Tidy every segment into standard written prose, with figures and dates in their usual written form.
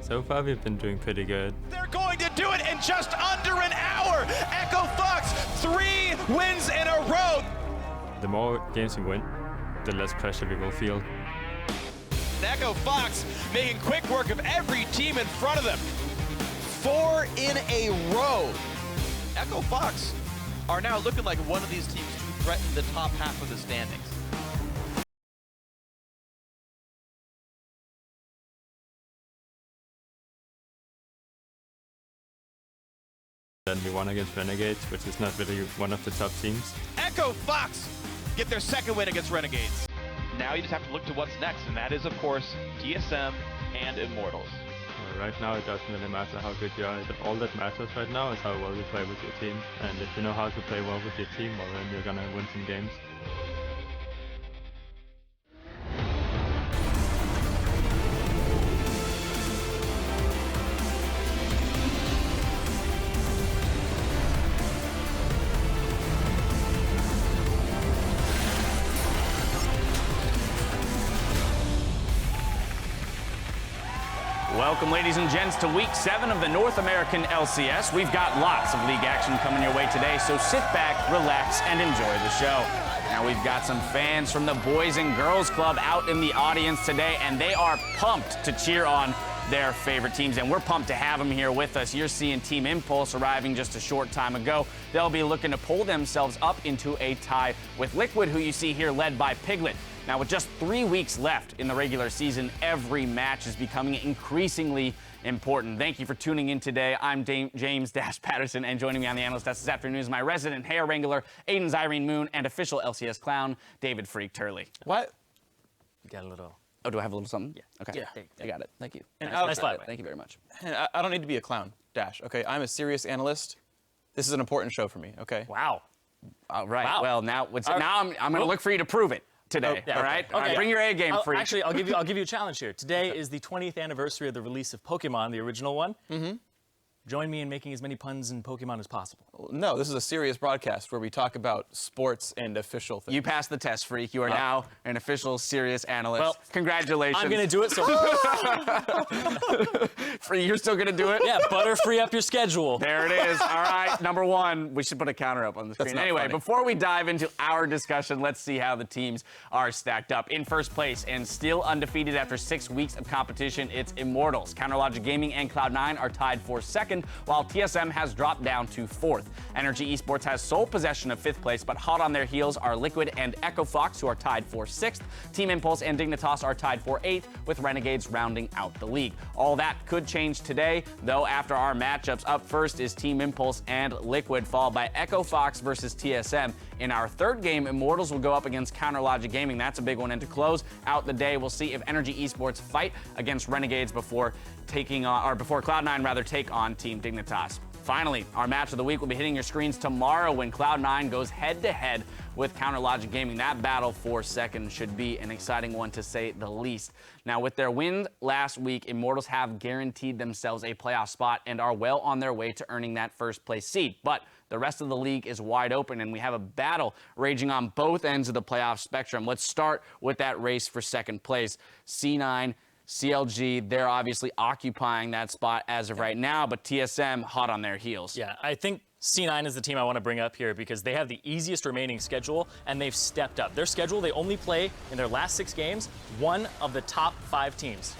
So far, we've been doing pretty good. They're going to do it in just under an hour. Echo Fox, 3 wins in a row. The more games we win, the less pressure we will feel. Echo Fox making quick work of every team in front of them. 4 in a row. Echo Fox are now looking like one of these teams to threaten the top half of the standings. Then we won against Renegades, which is not really one of the top teams. Echo Fox get their second win against Renegades. Now you just have to look to what's next, and that is, of course, TSM and Immortals. Right now, it doesn't really matter how good you are. All that matters right now is how well you play with your team. And if you know how to play well with your team, well, then you're gonna win some games. Welcome, ladies and gents, to Week 7 of the North American LCS. We've got lots of league action coming your way today, so sit back, relax, and enjoy the show. Now, we've got some fans from the Boys and Girls Club out in the audience today, and they are pumped to cheer on their favorite teams, and we're pumped to have them here with us. You're seeing Team Impulse arriving just a short time ago. They'll be looking to pull themselves up into a tie with Liquid, who you see here led by Piglet. Now, with just 3 weeks left in the regular season, every match is becoming increasingly important. Thank you for tuning in today. I'm James Dash Patterson, and joining me on the analyst desk this afternoon is my resident hair wrangler, Aiden's Irene Moon, and official LCS clown, David Freak Turley. What? You got a little. Oh, do I have a little something? Yeah. Okay. Yeah. I got it. Thank you. And nice fly. Thank you very much. And I don't need to be a clown, Dash. Okay, I'm a serious analyst. This is an important show for me. Okay. Wow. All right. Wow. Well, now I'm going to look for you to prove it today. Yeah, all right. okay. All right. Bring your A game, Freak. Actually, I'll give you a challenge here. Today is the 20th anniversary of the release of Pokemon, the original one. Mm-hmm. Join me in making as many puns in Pokemon as possible. No, this is a serious broadcast where we talk about sports and official things. You passed the test, Freak. You are now an official serious analyst. Well, congratulations. I'm going to do it, so... Freak, you're still going to do it? Yeah, free up your schedule. There it is. All right, number 1. We should put a counter up on the screen. Anyway, funny. Before we dive into our discussion, let's see how the teams are stacked up. In first place and still undefeated after 6 weeks of competition, it's Immortals. Counterlogic Gaming and Cloud9 are tied for second, while TSM has dropped down to 4th. Energy Esports has sole possession of 5th place, but hot on their heels are Liquid and Echo Fox, who are tied for 6th. Team Impulse and Dignitas are tied for 8th, with Renegades rounding out the league. All that could change today, though, after our matchups. Up first is Team Impulse and Liquid, followed by Echo Fox versus TSM. In our third game, Immortals will go up against Counterlogic Gaming. That's a big one. And to close out the day, we'll see if Energy Esports fight against Renegades before Cloud9 take on Team Dignitas. Finally, our match of the week will be hitting your screens tomorrow when Cloud9 goes head-to-head with Counterlogic Gaming. That battle for second should be an exciting one, to say the least. Now, with their win last week, Immortals have guaranteed themselves a playoff spot and are well on their way to earning that first-place seed. But the rest of the league is wide open, and we have a battle raging on both ends of the playoff spectrum. Let's start with that race for second place. C9, CLG, they're obviously occupying that spot as of right now, but TSM hot on their heels. Yeah, I think C9 is the team I want to bring up here because they have the easiest remaining schedule, and they've stepped up. Their schedule, they only play in their last 6 games one of the top 5 teams.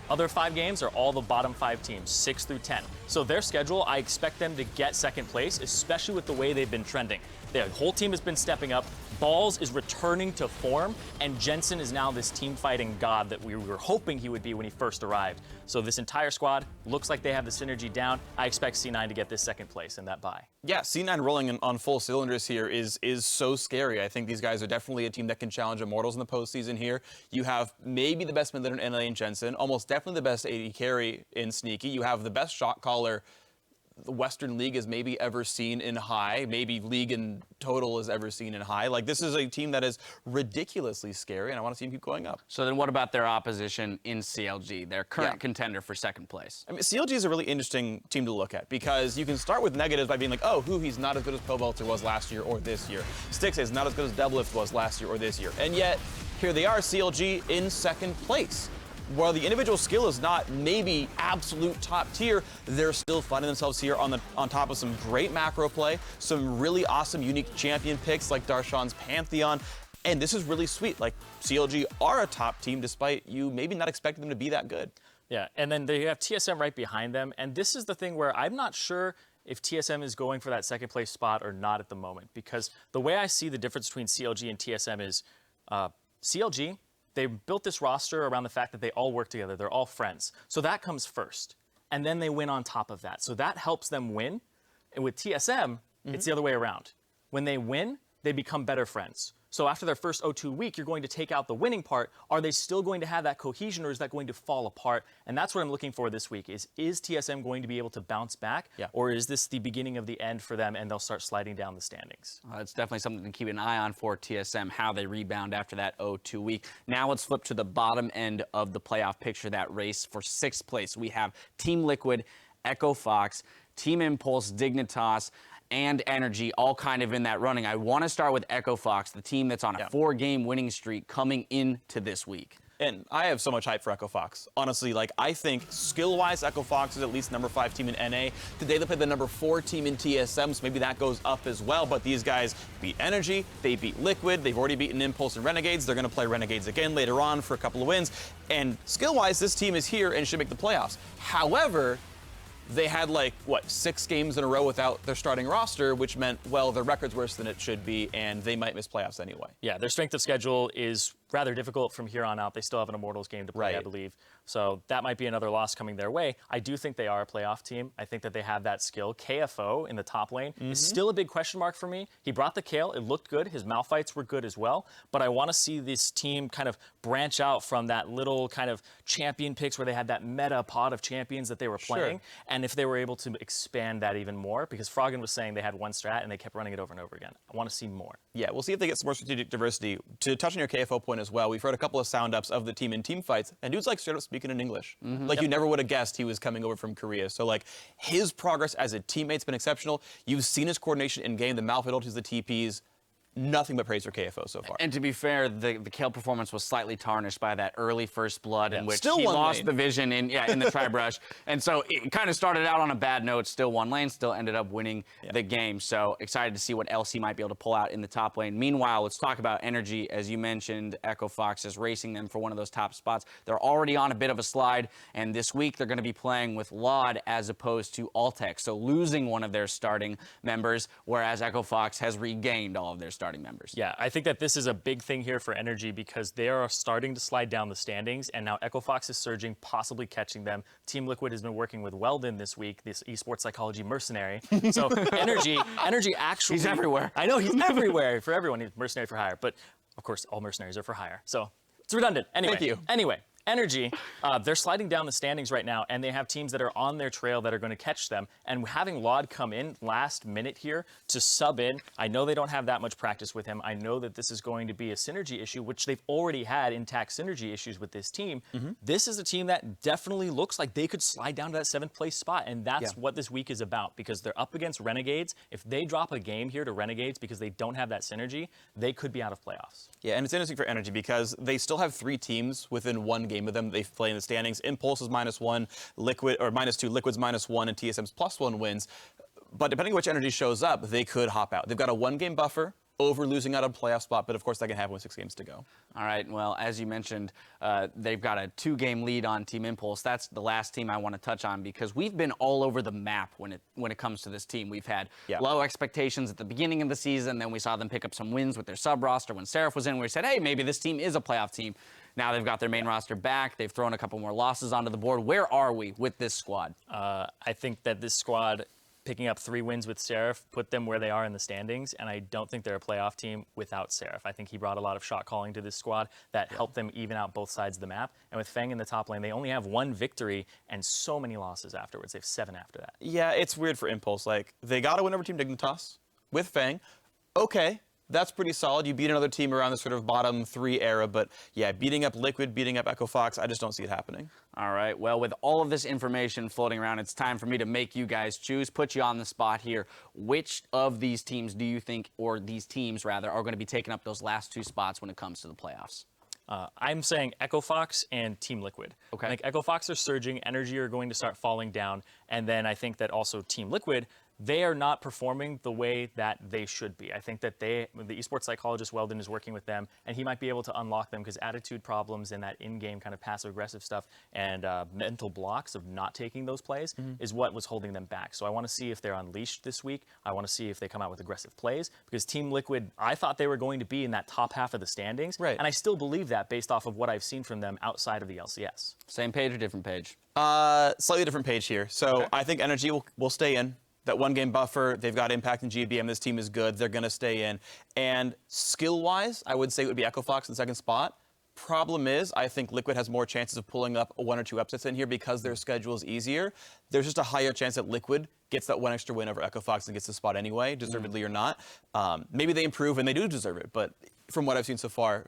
Other 5 games are all the bottom 5 teams, 6 through 10. So their schedule, I expect them to get second place, especially with the way they've been trending. The whole team has been stepping up. Balls is returning to form, and Jensen is now this team-fighting god that we were hoping he would be when he first arrived. So this entire squad looks like they have the synergy down. I expect C9 to get this second place in that bye. Yeah, C9 rolling on full cylinders here is so scary. I think these guys are definitely a team that can challenge Immortals in the postseason here. You have maybe the best mid laner in NA in Jensen, almost definitely the best AD carry in Sneaky. You have the best shot caller the Western League has maybe ever seen in high, maybe league in total has ever seen in high. Like, this is a team that is ridiculously scary, and I want to see them keep going up. So then what about their opposition in CLG, their current contender for second place? I mean, CLG is a really interesting team to look at because you can start with negatives by being like, oh, he's not as good as Pobelter was last year or this year. Styx is not as good as Doublelift was last year or this year. And yet, here they are, CLG in second place. while the individual skill is not maybe absolute top tier, they're still finding themselves here on top of some great macro play, some really awesome unique champion picks like Darshan's Pantheon. And this is really sweet. Like, CLG are a top team despite you maybe not expecting them to be that good. Yeah, and then they have TSM right behind them. And this is the thing where I'm not sure if TSM is going for that second place spot or not at the moment. Because the way I see the difference between CLG and TSM is CLG, they built this roster around the fact that they all work together. They're all friends. So that comes first. And then they win on top of that. So that helps them win. And with TSM, it's the other way around. When they win, they become better friends. So after their first O2 week, you're going to take out the winning part. Are they still going to have that cohesion, or is that going to fall apart? And that's what I'm looking for this week is TSM going to be able to bounce back? Yeah. Or is this the beginning of the end for them and they'll start sliding down the standings? It's definitely something to keep an eye on for TSM, how they rebound after that O2 week. Now let's flip to the bottom end of the playoff picture, that race for 6th place. We have Team Liquid, Echo Fox, Team Impulse, Dignitas, and Energy all kind of in that running. I want to start with Echo Fox, the team that's on a 4-game winning streak coming into this week. And I have so much hype for Echo Fox. Honestly, like, I think skill-wise, Echo Fox is at least number 5 team in NA. Today they played the number 4 team in TSM, so maybe that goes up as well. But these guys beat Energy, they beat Liquid, they've already beaten Impulse and Renegades. They're going to play Renegades again later on for a couple of wins. And skill-wise, this team is here and should make the playoffs. However, they had, like, what, 6 games in a row without their starting roster, which meant, well, their record's worse than it should be, and they might miss playoffs anyway. Yeah, their strength of schedule is rather difficult from here on out. They still have an Immortals game to play, I believe. So that might be another loss coming their way. I do think they are a playoff team. I think that they have that skill. KFO in the top lane is still a big question mark for me. He brought the Kale. It looked good. His Malphites were good as well. But I want to see this team kind of branch out from that little kind of champion picks where they had that meta pod of champions that they were playing. And if they were able to expand that even more, because Froggen was saying they had one strat and they kept running it over and over again. I want to see more. Yeah, we'll see if they get some more strategic diversity. To touch on your KFO point as well, we've heard a couple of sound ups of the team in team fights, and dude's like straight up speaking in English. Like, you never would have guessed he was coming over from Korea. So, like, his progress as a teammate's been exceptional. You've seen his coordination in game, the Malphite ultis, the TPs. Nothing but praise for KFO so far. And to be fair, the Kale performance was slightly tarnished by that early first blood in which still he lost lane. the vision in the tri-brush. And so it kind of started out on a bad note, still one lane, still ended up winning the game. So excited to see what LC might be able to pull out in the top lane. Meanwhile, let's talk about Energy. As you mentioned, Echo Fox is racing them for one of those top spots. They're already on a bit of a slide, and this week they're going to be playing with Laud as opposed to Altec, so losing one of their starting members, whereas Echo Fox has regained all of their starting members. Yeah, I think that this is a big thing here for Energy because they are starting to slide down the standings, and now Echo Fox is surging, possibly catching them. Team Liquid has been working with Weldon this week, this esports psychology mercenary. So Energy actually... He's everywhere. I know, he's everywhere for everyone. He's mercenary for hire, but of course, all mercenaries are for hire. So it's redundant. Anyway, Thank you. Anyway. Energy, they're sliding down the standings right now, and they have teams that are on their trail that are going to catch them. And having Laud come in last minute here to sub in, I know they don't have that much practice with him. I know that this is going to be a synergy issue, which they've already had intact synergy issues with this team. This is a team that definitely looks like they could slide down to that 7th place spot, and that's what this week is about, because they're up against Renegades. If they drop a game here to Renegades because they don't have that synergy, they could be out of playoffs. Yeah, and it's interesting for Energy because they still have 3 teams within one game of them they play in the standings. Impulse is -1, Liquid or -2, Liquid's -1, and TSM's +1 wins. But depending on which Energy shows up, they could hop out. They've got a 1-game buffer over losing out on a playoff spot, but of course that can happen with 6 games to go. All right, well, as you mentioned, they've got a 2-game lead on Team Impulse. That's the last team I want to touch on because we've been all over the map when it comes to this team. We've had low expectations at the beginning of the season, then we saw them pick up some wins with their sub-roster when Seraph was in. We said, hey, maybe this team is a playoff team. Now they've got their main roster back. They've thrown a couple more losses onto the board. Where are we with this squad? I think that this squad, picking up 3 wins with Seraph, put them where they are in the standings, and I don't think they're a playoff team without Seraph. I think he brought a lot of shot calling to this squad that helped them even out both sides of the map. And with Feng in the top lane, they only have 1 victory and so many losses afterwards. They have 7 after that. Yeah, it's weird for Impulse. Like, they got to win over Team Dignitas with Feng. Okay. That's pretty solid. You beat another team around the sort of bottom 3 era, but yeah, beating up Liquid, beating up Echo Fox, I just don't see it happening. All right, well, with all of this information floating around, it's time for me to make you guys choose, put you on the spot here. Which of these teams do you think, or these teams rather, are going to be taking up those last 2 spots when it comes to the playoffs? I'm saying Echo Fox and Team Liquid. Okay. I think Echo Fox are surging, Energy are going to start falling down, and then I think that also Team Liquid, they are not performing the way that they should be. I think that the esports psychologist Weldon is working with them, and he might be able to unlock them because attitude problems and that in-game kind of passive-aggressive stuff and mental blocks of not taking those plays is what was holding them back. So I want to see if they're unleashed this week. I want to see if they come out with aggressive plays because Team Liquid, I thought they were going to be in that top half of the standings, Right. and I still believe that based off of what I've seen from them outside of the LCS. Same page or different page? Slightly different page here. So Okay. I think Energy will stay in. That one-game buffer, they've got impact in GBM. This team is good. They're going to stay in. And skill-wise, I would say it would be Echo Fox in the second spot. Problem is, I think Liquid has more chances of pulling up 1 or 2 upsets in here because their schedule is easier. There's just a higher chance that Liquid gets that 1 extra win over Echo Fox and gets the spot anyway, deservedly or not. Maybe they improve and they do deserve it, but from what I've seen so far,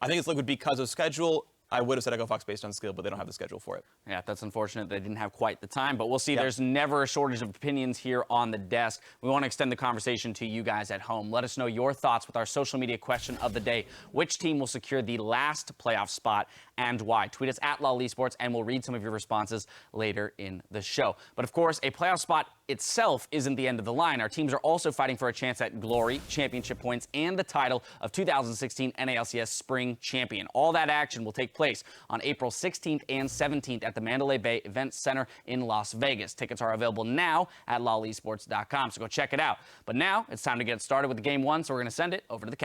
I think it's Liquid because of schedule. I would have said Echo Fox based on skill, but they don't have the schedule for it. Yeah, that's unfortunate. They didn't have quite the time, but we'll see. Yep. There's never a shortage of opinions here on the desk. We want to extend the conversation to you guys at home. Let us know your thoughts with our social media question of the day. Which team will secure the last playoff spot and why? Tweet us at LOL Esports, and we'll read some of your responses later in the show. But of course, a playoff spot itself isn't the end of the line. Our teams are also fighting for a chance at glory, championship points, and the title of 2016 NALCS Spring Champion. All that action will take place on April 16th and 17th at the Mandalay Bay Event Center in Las Vegas. Tickets are available now at lolesports.com, so go check it out. But now it's time to get started with the game 1, so we're going to send it over to the